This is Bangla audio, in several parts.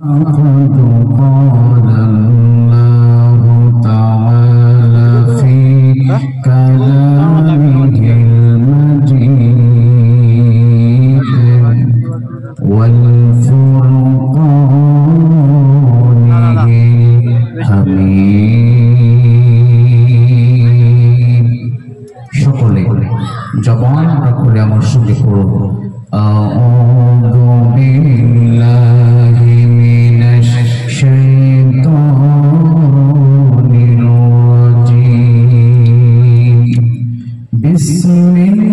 لقد قال الله تعالى في كلامه المجيد والفرقان الحميد সকলে জবান খুলে আমার সঙ্গে পড়ব আউযু বিল্লাহি মিনাশ শাইতানির রাজীম বিসমিল্লাহির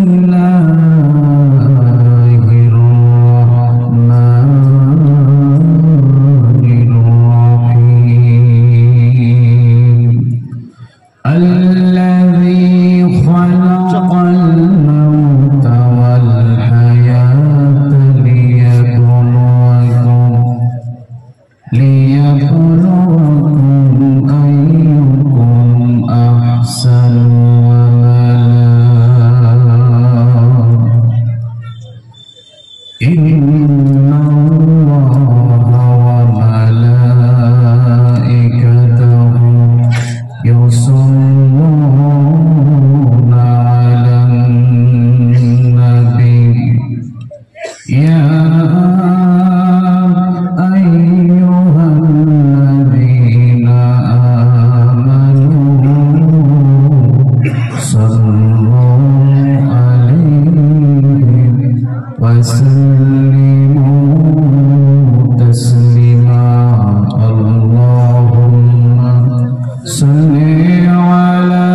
রাহমানির রাহিম الذي خلق الموت والحياة ليبلوكم أيكم أحسن عملا إن الله وملائكته يصلون على النبي يا أيها الذين آمنوا صلوا عليه وسلموا تسليما اللهم صل على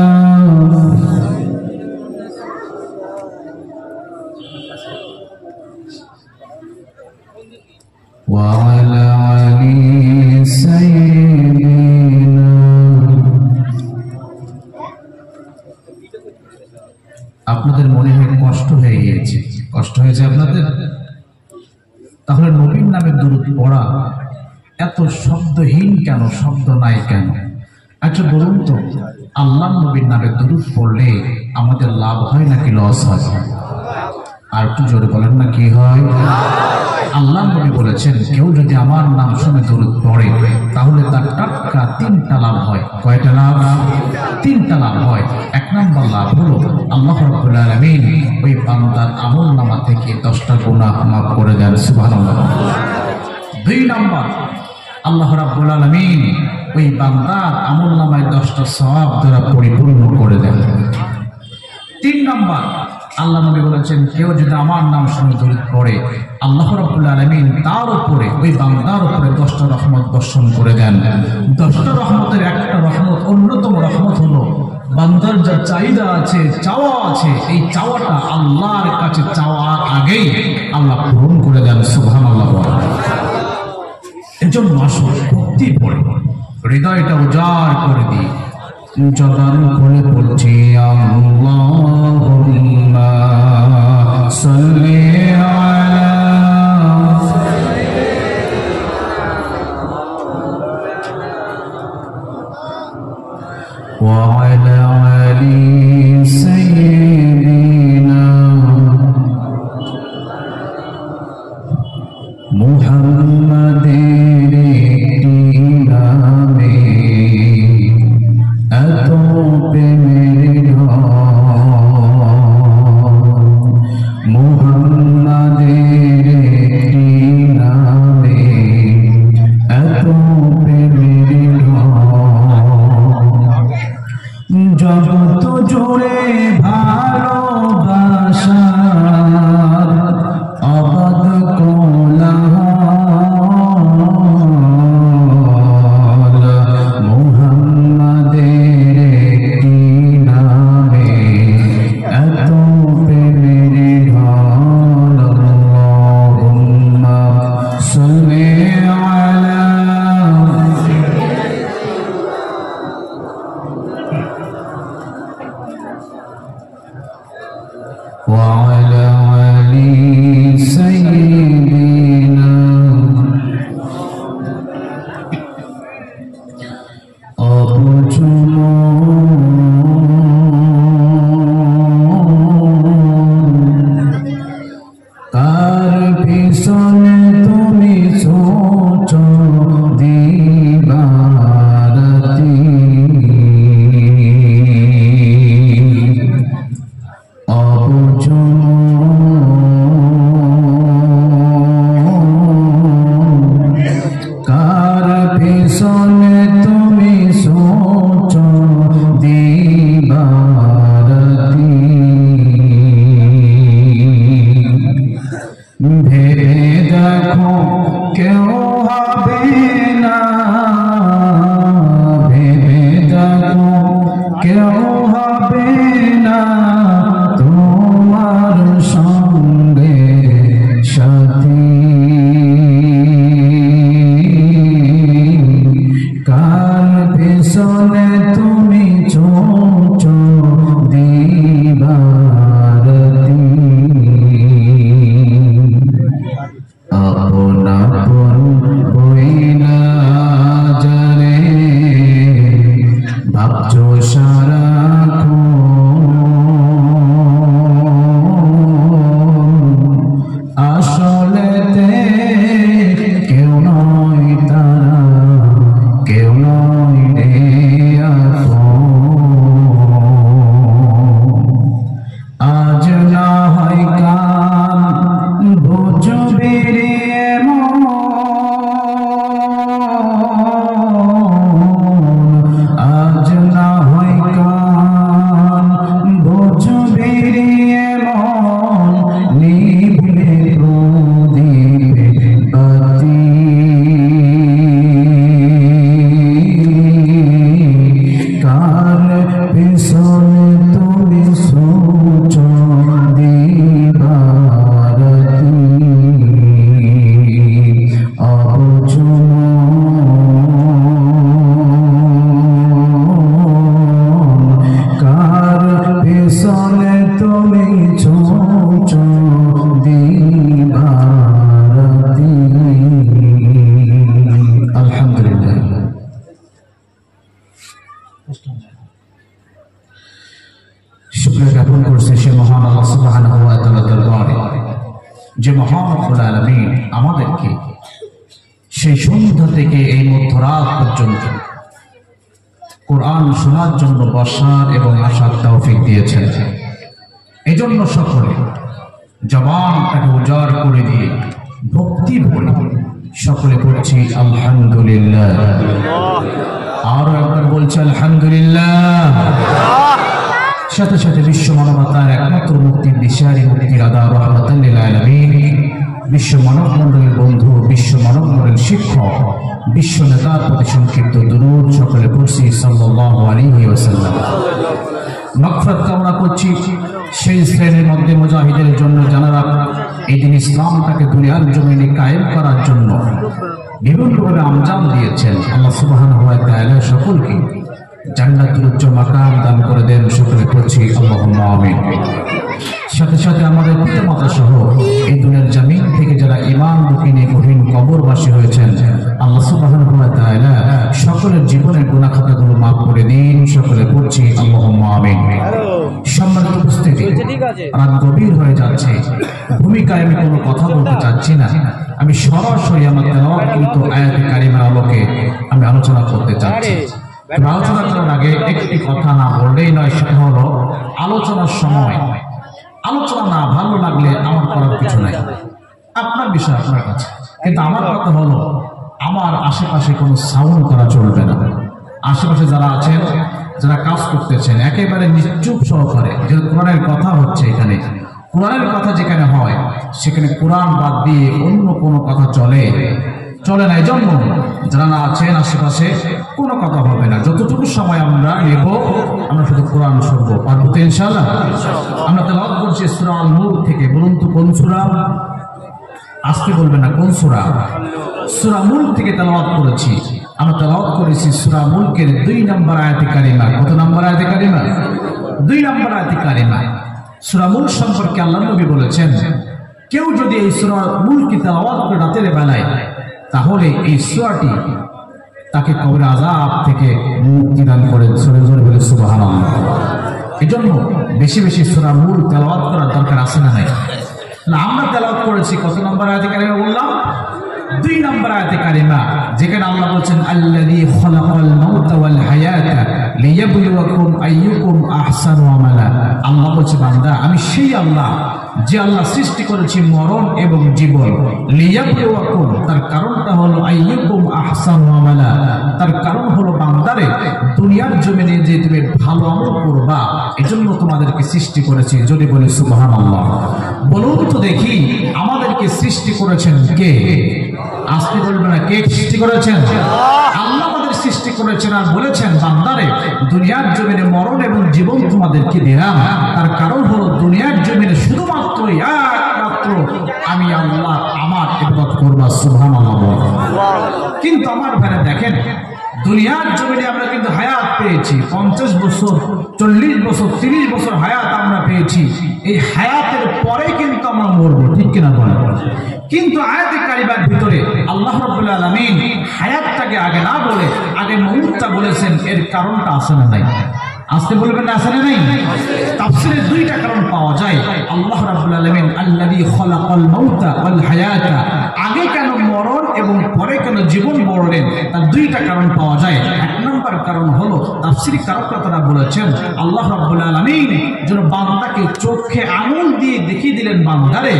وعلى علي سيدنا আপনাদের মনে হয় কষ্ট হয়ে গিয়েছে কষ্ট হয়েছে আপনাদের তাহলে নবীর নামে দুরূদ পড়া এত শব্দহীন কেন শব্দ নাই কেন আচ্ছা বলুন তো আল্লাহর নবীর নামে দুরূদ পড়লে আমাদের লাভ হয় নাকি লস হয় আর একটু জোরে বলেন না কি হয় আল্লাহ নবী বলেছেন কেউ যদি আমার নাম শুনে দরুদ পড়ে তাহলে তার টাটকা তিনটা লাভ হয় কয়টা লাভ তিনটা লাভ হয় এক নম্বর লাভ হলো আল্লাহ রাব্বুল আলামিন ওই বান্দার আমলনামা থেকে 10টা গুনাহ মাফ করে দেন সুবহানাল্লাহ দুই নম্বর আল্লাহ রাব্বুল আলামিন ওই বান্দার আমলনামায় 10টা সওয়াব দ্বারা পরিপূর্ণ করে দেন তিন নম্বর আল্লাহ নবী বলেছেন কেউ যদি আমার নাম শুনে দরুদ পড়ে আল্লাহ রাব্বুল আলামিন তার উপরে ওই বান্দার উপরে 10টা রহমত বর্ষণ করে দেন 10টা রহমতের একটা রহমত অন্যতম রহমত হলো বান্দার যা চাহিদা আছে চাওয়া আছে এই চাওয়াটা আল্লাহর কাছে চাওয়ার আগেই আল্লাহ পূরণ করে দেন সুবহানাল্লাহ এজন্য আসুন ভক্তি পড়ে হৃদয়টা উজাড় করে দিই জবান খুলে পড়ছি আল্লাহুম্মা সাল্লি আলা ওয়া আলা আলি সাইয়্যিদিনা মুহাম্মাদের নামে এত প্রেমের মুহাম্মাদের হবে না, ভেবে দেখো কেউ হবে না তোমার সঙ্গে সাথী। কার পেছনে তুমি চোচ দিবারতি, আপন আপন বইলা জানে ভাবছো সারাক্ষণ, আসলেতে কেউ নয় তারা, কেউ নয় রে আপন। আজ না হয় কাল বুঝবি রে মন, আজ না হয় কাল বুঝবি রে মন, নিভলে প্রদীপ বাতি। কার পেছনে তুমি সোচ দিবারতি, অবুঝ কার পেছনে তুমি সোচ দিবারতি। আলহামদুলিল্লাহ। শুকরিয়া জ্ঞাপন করছে সে মহান আল্লাহ সুবহানাহু ওয়া তাআলার দরবারে, যে মহান রব্বুল আলামিন আমাদেরকে সেই সন্ধ্যা থেকে এই মধ্যরাত পর্যন্ত কোরআন শোনার জন্য বসার এবং আসার তৌফিক দিয়েছেন। এই জন্য সকলে জবানটাকে উজাড় করে দিয়ে ভক্তি ভরে সকলে পড়ছি আলহামদুলিল্লাহ। আরো একবার বলছি আলহামদুলিল্লাহ। সাথে সাথে বিশ্ব মানবতার একমাত্র মুক্তির দিশারি, মুক্তির আদা রাহমাতাল লিল আলামিন, বিশ্ব মানব মণ্ডলের বন্ধু, বিশ্ব মানব মণ্ডলের শিক্ষক, বিশ্ব নেতার প্রতি সংক্ষিপ্ত দুরূদ সকলে পড়ছি সাল্লাল্লাহু আলাইহি ওয়াসাল্লাম। মাগফিরাত কামনা করছি সেই শ্রেণীর মধ্যে মুজাহিদের জন্য যারা এই দিন ইসলামটাকে দুনিয়ার জমিনে কায়েম করার জন্য বিভিন্নভাবে আঞ্জাম দিয়েছেন। আল্লাহ সুবহানাহু ওয়া তাআলা সকলকে জান্নাতুল উচ্চ মাকাম দান করে দেন, সকলে পড়ছি আল্লাহুম্মা আমিন। সাথে সাথে আমাদের পিতামাতা সহ এই দুনিয়ার জমিন থেকে যারা ঈমান দুঃখিনী কঠিন কবরবাসী হয়েছেন, আল্লাহ সুবহানাহু ওয়া তাআলা সকলের জীবনের গুনাহ খাতাগুলো মাফ করে দিন, সকলে পড়ছি আল্লাহুম্মা আমিন। সম্মানিত উপস্থিতি, রাত গভীর হয়ে যাচ্ছে, ভূমিকায় আমি কোনো কথা বলতে চাচ্ছি না, আমি সরাসরি আমার তেলাওয়াতকৃত আয়াতে কারিমার আলোকে আমি আলোচনা করতে চাচ্ছি। আলোচনা করার আগে একটি কথা না বললেই নয়, সেটা হলো আলোচনার সময় আলোচনা না ভালো লাগলে আমার করার কিছু নাই, আপনার বিষয় আপনার কাছে, কিন্তু আমার কথা হলো আমার আশেপাশে কোনো সাউন্ড করা চলবে না। আশেপাশে যারা আছেন, যারা কাজ করতেছেন, একেবারে নিশ্চুপ সহকারে, যে কোরআনের কথা হচ্ছে এখানে, কোরআনের কথা যেখানে হয় সেখানে কোরআন বাদ দিয়ে অন্য কোনো কথা চলে না। এই জন্য যারা না আছেন আশেপাশে কোনো কথা হবে না, যতটুকু সময় আমরা নেব আমরা শুধু কোরআন শুনবো, পারবো তো ইনশাআল্লাহ। আমরা তেলাওয়াত করছি সূরা আল নূর থেকে, বলুন তো কোন সূরা? আজকে বলবেন না কোন সূরা? সূরা মুলক থেকে তেলাওয়াত করেছি। আমরা তেলাওয়াত করেছি সূরা মুলকের 2 নম্বর আয়াতে কারিমা। কত নম্বর আয়াতে কারিমা? 2 নম্বর আয়াতে কারিমা। সূরা মুলক সম্পর্কে আল্লাহর নবী বলেছেন, কেউ যদি এই সূরা মুলক তেলাওয়াত করে রাতের বেলায়, তাহলে এই সূরাটি তাকে কবরের আযাব থেকে মুক্তি দান করে। জোরে জোরে বলে সুবহানাল্লাহ। এজন্য বেশি বেশি সূরা মুলক তেলাওয়াত করার দরকার আছে না নাই? আমরা তেলাওয়াত করেছি কত নম্বর আয়াতে কারিমা বললাম? 2 নম্বর আয়াতে কারিমা, যেখানে আল্লাহ বলেন আল্লাযী খালাকাল মাউতা ওয়াল হায়াতা লিয়াবলুয়াকুম আইয়ুকুম আহসানু আমালা। আল্লাহ বলেছে, বান্দা আমি সেই আল্লাহ যে আল্লাহ সৃষ্টি করেছি মরণ এবং জীবন, লিয়াবলুয়াকুম, তার কারণটা হলো আইয়ুকুম আহসানু আমালা, তার কারণ হলো বান্দারে দুনিয়ার জমিনে যে তুমি ভালো আমল করবা এজন্য তোমাদেরকে সৃষ্টি করেছি। যদি বলি সুবহানাল্লাহ। বলুন তো দেখি আমাদেরকে আমাদেরকে সৃষ্টি করেছেন কে? আসতে বলবে না, কে সৃষ্টি করেছেন? আল্লাহ আমাদের সৃষ্টি করেছেন আর বলেছেন, বান্দারে দুনিয়ার জমিনে মরণ এবং জীবন তোমাদেরকে দিলাম, তার কারণ হলো দুনিয়ার জমিনে শুধুমাত্র একমাত্র আমি আল্লাহ আমার ইবাদত করবা। সুবহানাল্লাহ। কিন্তু আমার ভাইরা দেখেন, দুনিয়ার জমিনে আমরা কিন্তু হায়াত পেয়েছি, 50 বছর, 40 বছর, 30 বছর হায়াত আমরা পেয়েছি। এই হায়াতের পরে কিন্তু আমরা মরবো, ঠিক কিনা বলেন? কিন্তু আয়াতে কারিমার ভিতরে আল্লাহ রাব্বুল আলামিন হায়াতটাকে আগে না বলে আগে মউতটা বলেছেন। এর কারণটা আছে না নাই? আসতে বলবেন না, আছে না নাই? তাফসীরে দুইটা কারণ পাওয়া যায়। আল্লাহ রাব্বুল আলামিন আল্লাযী খালাকাল মাউতা ওয়াল হায়াতা, আগে কেন মরণ এবং পরে কেন জীবন বললেন, তার দুইটা কারণ পাওয়া যায়। এক নম্বর কারণ হলো তাফসীরি কারকরা বলেছেন আল্লাহ রাব্বুল আলামিন যেন বান্দাকে চোখে আঙুল দিয়ে দেখিয়ে দিলেন, বান্দারে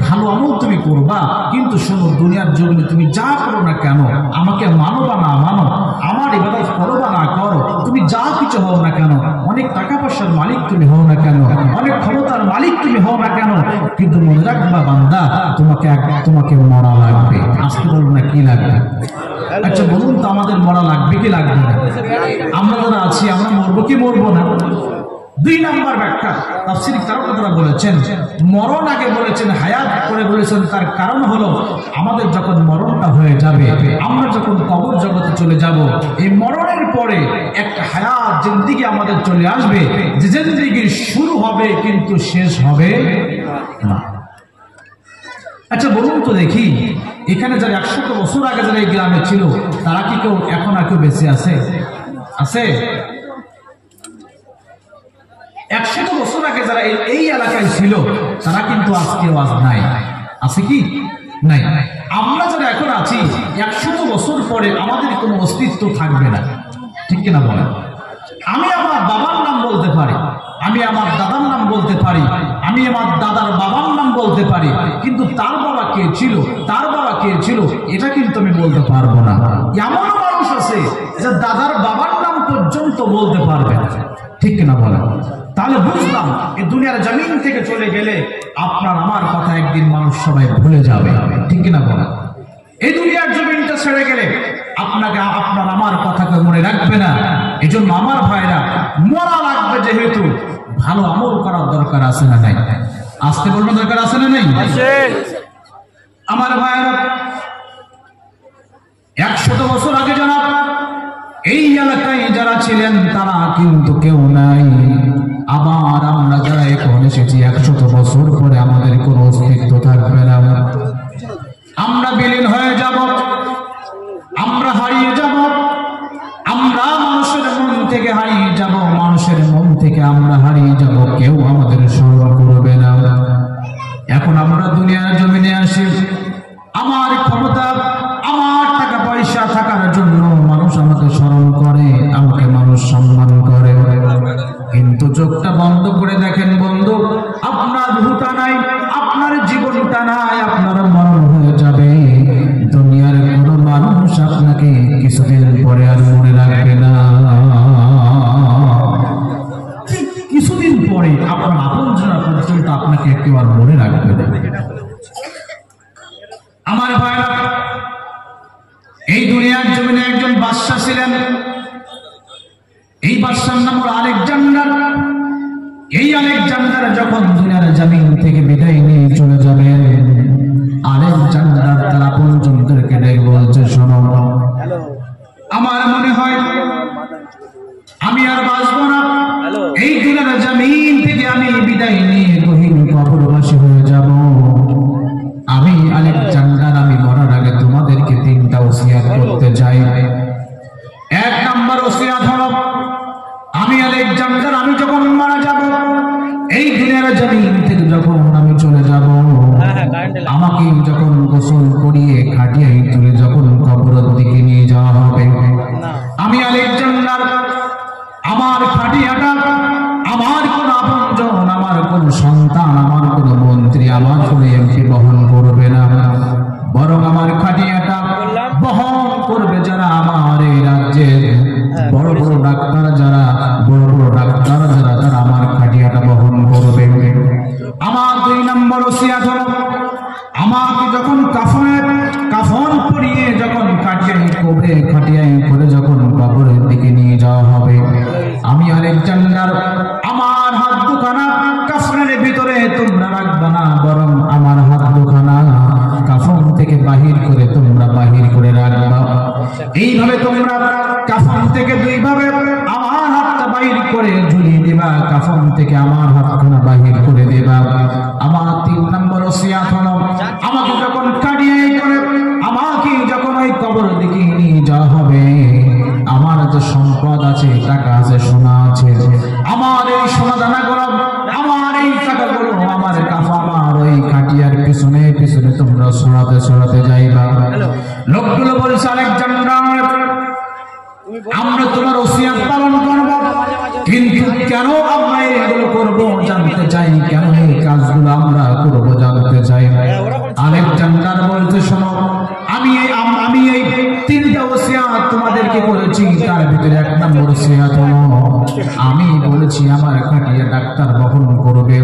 ভালো আমল তুমি করবা, কিন্তু শোনো দুনিয়ার জমিনে তুমি যা করো না কেন, আমাকে মানো বা না মানো, আমার ইবাদত করো বা না করো, তুমি যা কিছু হও না কেন, অনেক টাকা পয়সার মালিক তুমি হও না কেন, অনেক ক্ষমতার মালিক তুমি হও না কেন, কিন্তু মনে রাখবা বান্দা, তোমাকে মরা লাগবে। আসতে বলবো না, কি লাগবে? আচ্ছা বলুন তো, আমাদের মরা লাগবে কি লাগবে না? আমরা যারা আছি আমরা মরবো কি মরবো না? দুই নাম্বার ব্যাখ্যা তাফসীরি কারকরা বলেছেন, মরণ আগে বলেছেন, হায়াত করে বলেছেন। তার কারণ হলো আমাদের যখন মরণটা হয়ে যাবে, আমরা যখন কবর জগতে চলে যাব, এই মরণের পরে একটা হায়াত জিন্দেগি আমাদের চলে আসবে, যে জিন্দেগি শুরু হবে কিন্তু শেষ হবে না। আচ্ছা বলুন তো দেখি, এখানে যারা 100 বছর আগে যারা এই গ্রামে ছিল, তারা কি কেউ এখন আর কেউ বেঁচে আছে? আছে? 100 বছর আগে যারা এই এলাকায় ছিল, তারা কিন্তু আজকেও আজ নাই। আছে কি? নাই। আমরা যারা এখন আছি, 100 বছর পরে আমাদের কোনো অস্তিত্ব থাকবে না, ঠিক কিনা বলেন? আমি আমার বাবার নাম বলতে পারি, আমি আমার দাদার নাম বলতে পারি, আমি আমার দাদার বাবার নাম বলতে পারি, কিন্তু তার বাবা কে ছিল, তার বাবা কে ছিল, এটা কিন্তু আমি বলতে পারবো না। এমন মানুষ আছে যে দাদার বাবার নাম পর্যন্ত বলতে পারবে না, ঠিক কিনা বলেন? তাহলে বুঝলাম এই দুনিয়ার জমিন থেকে চলে গেলে আপনার আমার কথা একদিন মানুষ সবাই ভুলে যাবে, ঠিক কিনা বলেন? এই দুনিয়ার জমিনটা ছেড়ে গেলে আপনাকে আপনার আমার কথাকে মনে রাখবে না। এই জন্য আমার ভাইরা, মরা লাগবে যেহেতু ভালো আমল করার দরকার আছে না নাই? আসতে বলবো, দরকার আছে না নাই? আমার ভাইরা, 100 বছর আগে যারা এই এলাকায় যারা ছিলেন তারা কিন্তু কেউ নাই। আবার আমরা যারা এখন এসেছি 100 বছর পরে আমাদের কোনো অস্তিত্ব থাকবে না। আমরা বিলীন হয়ে যাব, আমরা হারিয়ে যাব, আমরা মানুষের মন থেকে হারিয়ে যাব, মানুষের মন থেকে আমরা হারিয়ে যাব, কেউ আমাদের স্মরণ করবে না। এখন আমরা দুনিয়ার জমিনে আসি, আমার ক্ষমতা, আমার টাকা পয়সা থাকার জন্য মানুষ আমাকে স্মরণ করে, আমাকে মানুষ সম্মান করে। কিন্তু চোখটা বন্ধ করে দেখেন বন্ধু, আপনার রূহটা নাই, আপনার জীবনটা নাই, আপনার মরণ হয়ে যাবে। দুনিয়ার কোনো মানুষ আপনাকে কিছুদিন পরে আর মনে রাখবে না। কিছুদিন পরে আপনার আপনজনরা পর্যন্ত আপনাকে কেউ আর মনে রাখবে না। আমার ভাইরা, এই দুনিয়ার জমিনে একজন বাদশা ছিলেন। এই বাদশার নাম হলো আলেকজান্ডার। এই আলেকজান্ডার যখন দুনিয়ার জমিন থেকে বিদায় নিয়ে চলে যাবেন, আলেকজান্ডার তার আপনজনদেরকে ডেকে বলছে, শোনো, আমার মনে হয় আমি আর বাঁচব না। এই দুনিয়ার জমিন থেকে আমি বিদায় নিয়ে গহীন কবরবাসী হয়ে যাব। আমি আলেকজান্ডার, আমি মরার আগে তোমাদেরকে 3টা ওসিয়াত করতে চাই। 1 নম্বর ওসিয়াত হলো, আমি আলেকজান্ডার, আমি যখন মারা যাব, এই দুনিয়ার জমিন থেকে যখন আমি চলে যাব, আমাকে যখন গোসল করিয়ে খাটিয়ে তুলে যখন কবরের দিকে নিয়ে যাওয়া হবে, আমি আলেকজান্ডার আমার খাটিয়াটা আমার কোন আপনজন, আমার কোন সন্তান, আমার কোন মন্ত্রী, আমার কোন এমপি বহন করবে না, বরং আমার খাটিয়াটা বহন করবে যারা আমার এই রাজ্যের বড় বড় ডাক্তার, যারা বড় বড় ডাক্তার যারা, তারা আমার খাটিয়াটা বহন করবে। আমার 2 নম্বর ওসিয়াত হলো, আমার কোবে খাটিয়ায় করে যখন কবরের দিকে নিয়ে যাওয়া হবে, আমি আলেকজান্ডার আমার হাত দুখানা কাফনের ভিতরে তোমরা রাখবা না, বরং আমার হাত দুখানা কাফন থেকে বাহির করে তোমরা বাহির করে রাখবা। এইভাবে তোমরা কাফন থেকে দুইভাবে আমার হাতটা বাহির করে ঝুলিয়ে দেবা, কাফন থেকে আমার হাতখানা বাহির করে দেবা। আমার 3 নম্বর ওসিয়াত হলো, আমাকে যখন কাটিয়ে করে আমাকে যখন ওই কবর দিকে নিয়ে যাওয়া হবে, আমার যে সম্পদ আছে, টাকা আছে, সোনা আছে, আমার এই সোনা দানাগুলো, আমার এই টাকাগুলো, আমার কাফা, আমার ওই খাটিয়ার পিছনে পিছনে তোমরা সরাতে সরাতে যাইবা। লোকগুলো বলছে আলেকজান্ডার, আমরা তোমার ওসিয়াত পালন করব, কিন্তু কেন আমরা এগুলো করব জানতে চাই, কেন এই কাজগুলো আমরা করব জানতে চাই। আলেকজান্ডার বলতে শোনো, আমি এই 3টা ওসিয়াত তোমাদেরকে করেছি, তার ভিতরে 1 নম্বর ওসিয়াত হলো, আমি বলেছি আমার খাটিয়া ডাক্তার বহন করবে,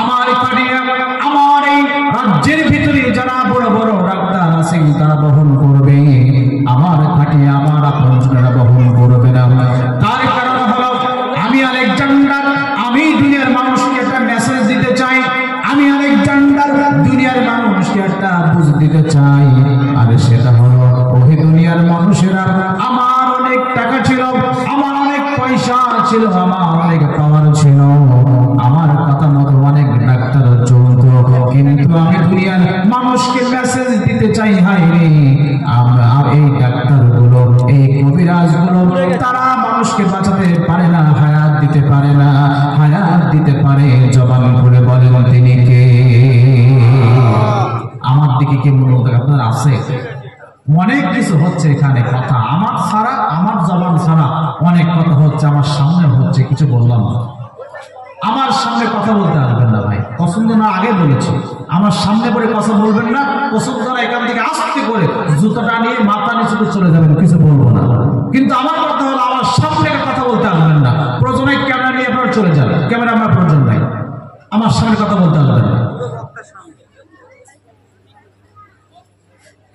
আমার খাটিয়া আমার এই রাজ্যের ভিতরে যারা বড় বড় ডাক্তার আছে তারা বহন করবে, আমার খাটিয়া আমার আপনজনেরা বহন করবে না। তার কারণ হলো আমি আলেকজান্ডার, আমি দুনিয়ার মানুষকে একটা মেসেজ দিতে চাই, আমি আলেকজান্ডার দুনিয়ার মানুষকে একটা বুঝ দিতে চাই, আর সেটা হলো ওই দুনিয়ার মানুষেরা আমার অনেক টাকা ছিল, আমার অনেক পয়সা ছিল, আমার অনেক পাওয়ার ছিল, আমার কথা মতো অনেক ডাক্তার চলতো, কিন্তু আমি দুনিয়ার মানুষকে মেসেজ দিতে চাই, হাই রে আমরা এই ডাক্তারগুলো, এই কবিরাজগুলো, তারা মানুষকে বাঁচাতে পারে না, হায়াত দিতে পারে না, হায়াত দিতে পারে জবান করে বলেন তিনি কে? আমার দিকে কি মনোযোগ আপনার আছে? অনেক কিছু হচ্ছে এখানে, কথা আমার ছাড়া, আমার জবান ছাড়া অনেক কথা হচ্ছে, আমার সামনে হচ্ছে, কিছু বললাম না, আমার সামনে কথা বলতে আসবেন না ভাই, পছন্দ না আগে বলেছি, আমার সামনে পড়ে কথা বলবেন না, পছন্দ না এখান থেকে আস্তে করে জুতোটা নিয়ে মাথা নিচে চলে যাবেন, কিছু বলবো না। কিন্তু আমার কথা হলো আমার সামনে কথা বলতে আসবেন না, প্রয়োজনে ক্যামেরা নিয়ে আপনারা চলে যাবেন, ক্যামেরা আমার প্রয়োজন নাই, আমার সামনে কথা বলতে আসবেন না।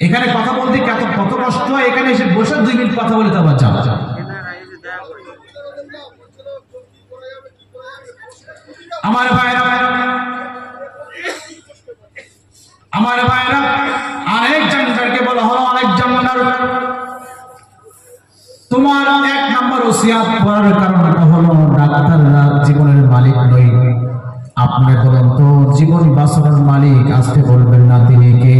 এখানে কথা বলতে কত কষ্ট হয়, এখানে এসে বসে 2 মিনিট কথা বলে তারপর যাওয়া যায়। আমার ভাইরা আলেকজান্ডারকে বলা হলো, আলেকজান্ডার তোমার 1 নম্বর ওসিয়াত করার কারণটা হলো ডাক্তাররা জীবনের মালিক নয়, আপনি বলেন তো জীবন বাঁচানোর মালিক আসতে বলবেন না তিনি কে?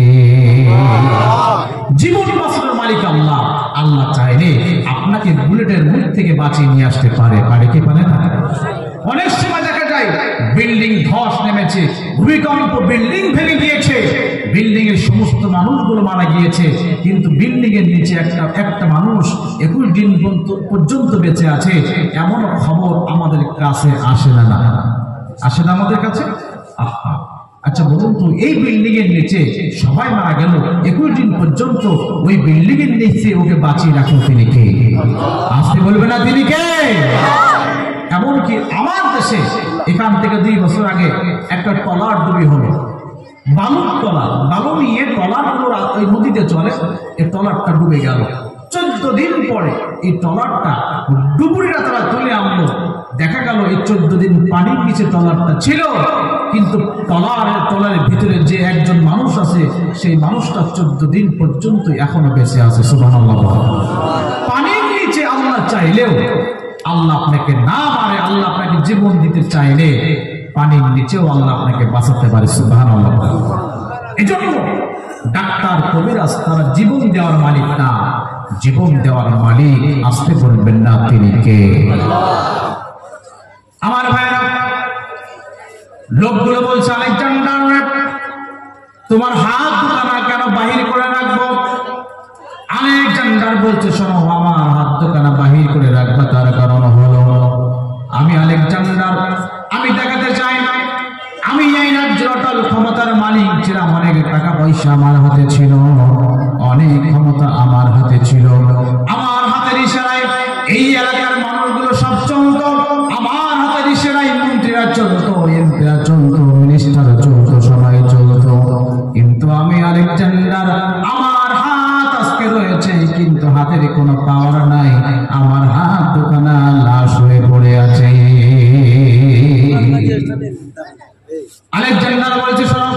জীবন বাঁচানোর মালিক আল্লাহ। আল্লাহ চাইলে আপনাকে বুলেটের মুখ থেকে বাঁচিয়ে নিয়ে আসতে পারে, পারে কি পারে না? অনেক সময় দেখা যায় বিল্ডিং ধস নেমেছে, ভূমিকম্প, বিল্ডিং ভেঙে গিয়েছে, বিল্ডিং এর সমস্ত মানুষগুলো মারা গিয়েছে, কিন্তু বিল্ডিং এর নিচে একটা মানুষ 21 দিন পর্যন্ত বেঁচে আছে, এমন খবর আমাদের কাছে আসে না, আসে না আমাদের কাছে। আহা, আচ্ছা বলুন তো, এই বিল্ডিং এর নিচে সবাই মারা গেল, 21 দিন পর্যন্ত ওই বিল্ডিং এর নিচে ওকে বাঁচিয়ে রাখেন তিনি কে? আসতে বলবে না তিনি কে? এমনকি আমার দেশে এখান থেকে 2 বছর আগে একটা ট্রলার ডুবি হলো, বালুর ট্রলার, বালু নিয়ে ট্রলারগুলো ওই নদীতে চলে, এই ট্রলারটা ডুবে গেল। 14 দিন পরে এই ট্রলারটা ডুবুরিরা তারা তুলে আনলো, দেখা গেল এই 14 দিন পানির নিচে ট্রলারটা ছিল, কিন্তু ট্রলারের ভিতরে যে একজন মানুষ আছে, সেই মানুষটা 14 দিন পর্যন্ত এখনো বেঁচে আছে। সুবহানাল্লাহ। পানির নিচে আল্লাহ চাইলেও, আল্লাহ আপনাকে না মারে, আল্লাহ আপনাকে জীবন দিতে চাইলে পানির নিচেও আল্লাহ আপনাকে বাঁচাতে পারে। সুবহানাল্লাহ। এজন্য ডাক্তার, কবিরাজ তারা জীবন দেওয়ার মালিক না, জীবন দেওয়ার মালিক আসতে বলবেন না তিনি কে? আমার ভাইরা, লোকগুলো বলছে আলেকজান্ডার তোমার হাত দুখানা কেন বাহির করে রাখবো? আলেকজান্ডার বলছে শোনো, আমার হাত দুখানা বাহির করে রাখবো তার কারণ হলো আমি আলেকজান্ডার, আমি দেখাতে চাই আমি এই রাজ্যের অটল ক্ষমতার মালিক ছিলাম, অনেক টাকা পয়সা আমার হাতে ছিল, অনেক ক্ষমতা আমার হাতে ছিল, আমার হাতের ইশারায় এই এলাকার মানুষগুলো সব চলত, আমার হাতের ইশারায় মন্ত্রীরা চলতো, এমপিরা চলতো, মিনিস্টার চলতো, সবাই চলতো, কিন্তু আমি আলেকজান্ডার, আমার হাত আজকে রয়েছে কিন্তু হাতের কোনো পাওয়ার নাই, আমার হাত দুখানা লাশ হয়ে পড়ে আছে। আলেকজান্ডার বলেছে, শোনো,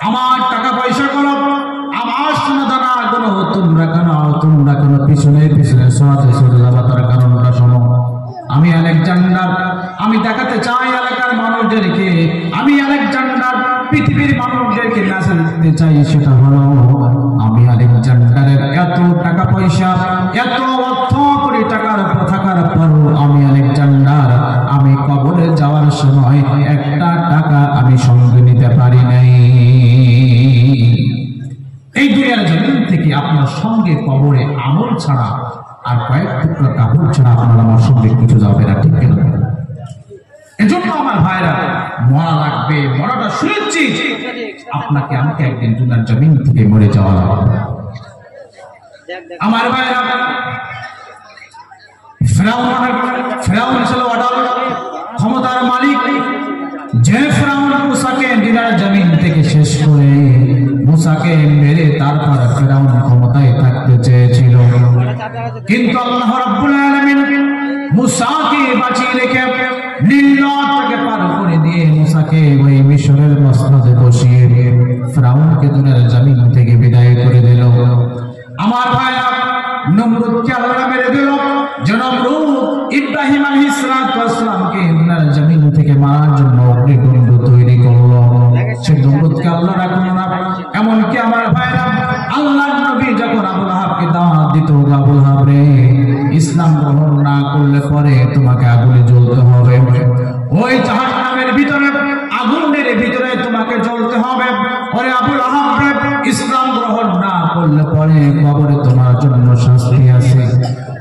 আমার টাকা পয়সা গুলো, আমার সোনা দানা গুলো তোমরা কেন পিছনে পিছনে সরাতে সরে যাবা? তার কারণটা শোনো। আমি আলেকজান্ডার, আমি দেখাতে চাই এলাকার মানুষদেরকে, আমি আলেকজান্ডার পৃথিবীর মানুষদেরকে মেসেজ দিতে চাই, সেটা হলো আমি আলেকজান্ডারের এত টাকা পয়সা, এত অর্থ কোটি টাকার থাকার পরও আমি আলেকজান্ডার, আমি কবরে যাওয়ার সময় একটা টাকা আমি সঙ্গে নিতে পারি নাই। এই দুনিয়ার জমিন থেকে আপনার সঙ্গে কবরে আমল ছাড়া আর কয়েক টুকরা কাপড় ছাড়া আপনার আমার সঙ্গে কিছু যাবে না, ঠিক কিনা? এজন্য আমার ভাইরা, মরা লাগবে, মরাটা শুনেছি, আপনাকে আমাকে একদিন দুনিয়ার জমিন থেকে মরে যাওয়া লাগবে। আমার ভাইরা, ফেরাউন ছিল অটল ক্ষমতার মালিক, যে ফেরাউন মুসাকে দুনিয়ার জমিন থেকে শেষ করে মুসাকে মেরে তারপর ফেরাউন ক্ষমতায় থাকতে চেয়েছিল, কিন্তু আল্লাহ রাব্বুল আলামিন মুসাকে বাঁচিয়ে রেখে নীল নদকে পার করে দিয়ে মুসাকে ওই মিশরের মসনদে বসিয়ে ফেরাউনকে দুনিয়ার জমিন থেকে বিদায় করে দিল। আমার ভাইরা, নমরুদকে আল্লাহ মেরে দিল। যে নমরুদ ইব্রাহিম আলাইহিস সালামকে দুনিয়ার জমিন থেকে মারার জন্য অগ্নিকুণ্ড তৈরি করলো, সে নমরুদকে আল্লাহ রাখলো না। এমনকি আমার ভাইরা, আল্লাহর নবী যখন আবু লাহাবকে দাওয়াত দিত, আবু লাহাব রে, ইসলাম গ্রহণ না করলে পরে তোমাকে আগুনে জ্বলতে হবে, ওই জাহান্নামের ভিতরে, আগুনের ভিতরে তোমাকে জ্বলতে হবে। ওরে আবু লাহাব রে, ইসলাম গ্রহণ না করলে পরে কবরে তোমার জন্য শাস্তি আছে।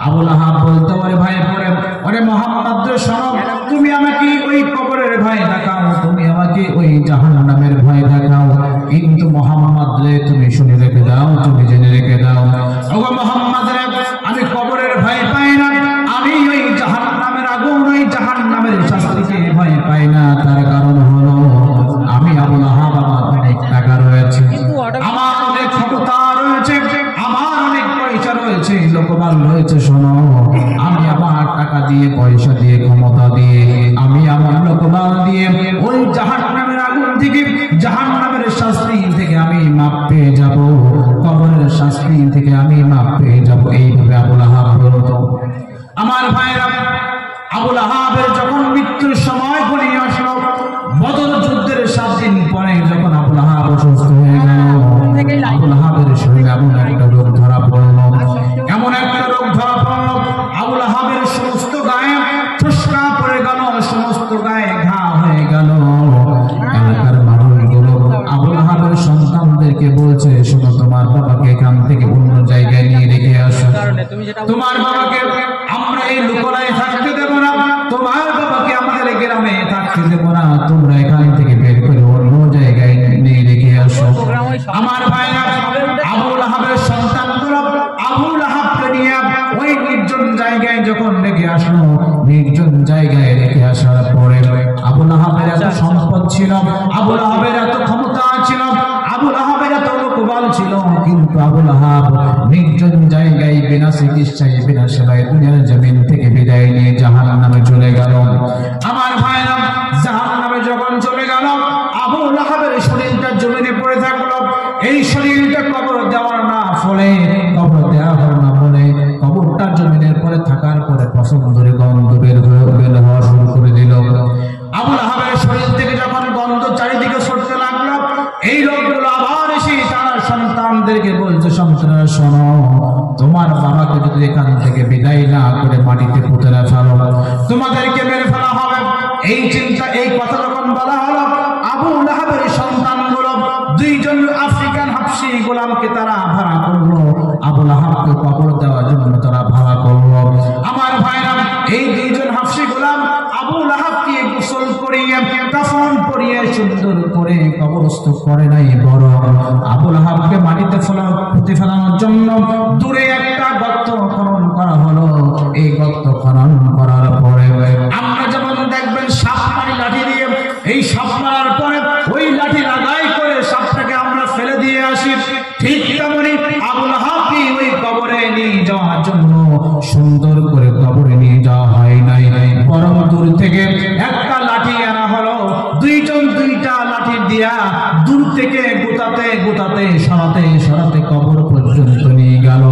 আবু লাহাব বলতে, ওরে ভাই পরে, ওরে মুহাম্মদ রে, শোনো, তুমি আমাকে ওই কবরের ভয় দেখাও, তুমি আমাকে ওই জাহান্নামের ভয় দেখাও, কিন্তু মুহাম্মদ রে তুমি শুনে রেখে দাও, তুমি জেনে রেখে দাও, ওগো মুহাম্মদ রে, আমি কবরের ভয় পাই না, আমি ওই জাহান্নামের আগুন, ওই জাহান্নামের শাস্তিকে ভয় পাই না। তার কারণ হলো আমি আবু লাহাব, আমার অনেক টাকা রয়েছে, আমার অনেক ক্ষমতা রয়েছে, আমার অনেক পয়সা রয়েছে, লোকবল রয়েছে। শোনো, আমি আমার টাকা দিয়ে, পয়সা দিয়ে, ক্ষমতা দিয়ে, আমি আমার লোকবল দিয়ে ওই জাহান্নামের আগুন থেকে, জাহান্নামের শাস্তি থেকে আমি মাপ পেয়ে যাব, কবরের শাস্তি থেকে আমি মাপ পেয়ে যাব। এইভাবে আবু লাহাব বলতো। আমার ভাইরা, আবু লাহাবের যখন মৃত্যুর সময় ঘনিয়ে আসলো, বদর যুদ্ধের 7 দিন পরে যখন আবু লাহাব অসুস্থ হয়ে গেল, আবু লাহাবের শরীরে এমন একটা রোগ ধরা পড়লো, এমন একটা রোগ ধরা পড়লো, আবু লাহাবের সমস্ত গায়ে ফুসকা পড়ে গেল, সমস্ত গায়ে ঘা হয়ে গেল। এলাকার মানুষগুলো আবু লাহাবের সন্তানদেরকে বলছে, শোনো, তোমার বাবাকে এখান থেকে অন্য জায়গায় নিয়ে রেখে আসো, তোমার বাবাকে আমরা এই লোকালয়ে থাকতে দেব না, তোমার বাবাকে আমাদের গ্রামে থাকতে দেব না, তোমরা এখান থেকে বের করে অন্য জায়গায় নিয়ে রেখে আসো। আমার ভাইরা, আবু লাহাবের সন্তানগুলো আবু লাহাবকে নিয়ে ওই নির্জন জায়গায় যখন রেখে আসলো, নির্জন জায়গায় রেখে আসার পরে আবু লাহাবের এত সম্পদ ছিল, আবু লাহাবের এত ক্ষমতা ছিল, আবু লাহাবের এত লোকবল ছিল, কিন্তু আবু লাহাব নির্জন জায়গায় বিনা চিকিৎসায়, বিনা সেবায় দুনিয়ার জমিন থেকে বিদায় নিয়ে জাহান্নামে চলে গেল। আমার ভাইরা, জাহান্নামে যখন চলে গেল, আবু লাহাবের শরীরটা জমিনে পড়ে থাকলো। এই শরীরটা কবর দেওয়ার না ফলে, কবর দেওয়া হলো না বলে, কবরটা জমিনের পরে থাকার পরে পছন্দ ধরে গন্ধ বের হওয়া শুরু করে দিল। আবু লাহাবের শরীর থেকে যখন গন্ধ চারিদিকে ছড়তে লাগলো, এই লোকগুলো আবার এসে তার সন্তানদেরকে বলছে, সন্তানেরা শোনো, তোমার বাবাকে যদি এখান থেকে বিদায় না করে মাটিতে পুঁতে না ফেলো, তোমাদেরকে মেরে ফেলা হবে। এই চিন্তা, এই কথা যখন বলা হলো, আবু লাহাবের সন্তানগুলো 2 জন আফ্রিকান হাবশী গোলামকে তারা ভাড়া করলো, আবু লাহাবকে কবর দেওয়ার জন্য তারা ভাড়া করলো। আমার ভাইরা, এই 2 জন হাবশী গোলাম আবু লাহাবকে গোসল করিয়ে, কাফন পরিয়ে, সুন্দর করে কবরস্থ করে নাই, বরং আবু লাহাবকে মাটিতে পুঁতে ফেলানোর জন্য দূরে একটা গর্ত খনন করা হলো। এই গর্ত খনন করার পরে আমরা যেমন দেখবেন সাপ মারি লাঠি দিয়ে, এই সাপ মারার পরে ওই লাঠি লাগাই করে সাপটাকে আমরা ফেলে দিয়ে আসি, ঠিক তেমনি আবু লাহাবকে ওই কবরে সুন্দর করে কবরে নিয়ে যাওয়া হয় নাই, বরং দূর থেকে একটা লাঠি আনা হলো। দুইজন দুইটা লাঠি দিয়া দূর থেকে গোটাতে গোটাতে সরাতে সরাতে কবর পর্যন্ত নিয়ে গেল।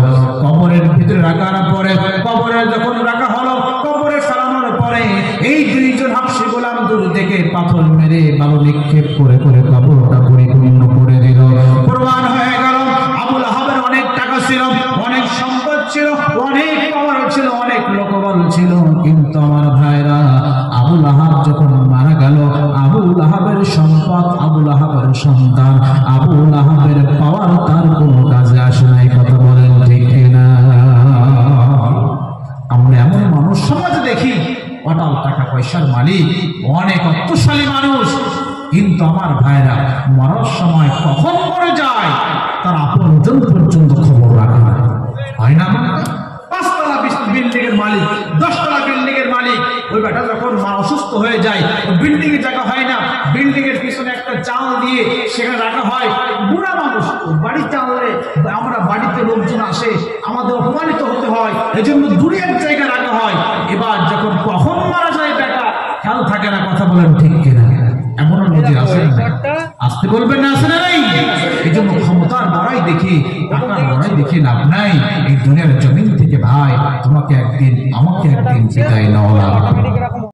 কবরের ভিতরে রাখার পরে, কবরে যখন রাখা হলো, কবরে ফেলানোর পরে এই দুইজন হাবশী গোলাম দূর থেকে পাথর মেরে বালু নিক্ষেপ করে করে কবরটা পরিপূর্ণ করে দিল। প্রমাণ হয়ে গেল আবু লাহাবের অনেক টাকা ছিল, অনেক সম্পদ ছিল, অনেক পাওয়ার ছিল, অনেক লোকবল ছিল, কিন্তু আমার ভাইরা আবু লাহাব যখন মারা গেল, আবু লাহাবের সম্পদ, আবু লাহাবের সন্তান, আবু লাহাবের পাওয়ার তার কোনো কাজে আসে নাই। কথা বলেন ঠিক কিনা? আমরা এমন মানুষ সমাজে দেখি, অটাল টাকা পয়সার মালিক, অনেক অর্থশালী মানুষ, কিন্তু আমার ভাইরা মরার সময় কখন মরে যায় তার আপনজন পর্যন্ত খবর রাখে না। হয় না? 5 তলা বিল্ডিং এর মালিক, 10 তলা বিল্ডিং এর মালিক, ওই বেটা যখন অসুস্থ হয়ে যায়, বিল্ডিং এর জায়গা হয় না, বিল্ডিং এর পিছনে একটা চাল দিয়ে সেখানে রাখা হয়। বুড়া মানুষ, বাড়িতে আনলে আমরা বাড়িতে লোকজন আসে, আমাদের অপমানিত হতে হয়, এজন্য দূরে এক জায়গায় রাখা হয়। এবার যখন কখন মারা যায় বেটা খেয়াল থাকে না। কথা বলেন ঠিক কিনা? এমন নদী আসে না, আসতে বলবেন না, আসে না নাই? এই জন্য ক্ষমতার বড়াই দেখি, টাকার বড়াই দেখি লাভ নাই। এই দুনিয়ার জমিন থেকে ভাই তোমাকে একদিন আমাকে একদিন বিদায় নেওয়া লাগবে।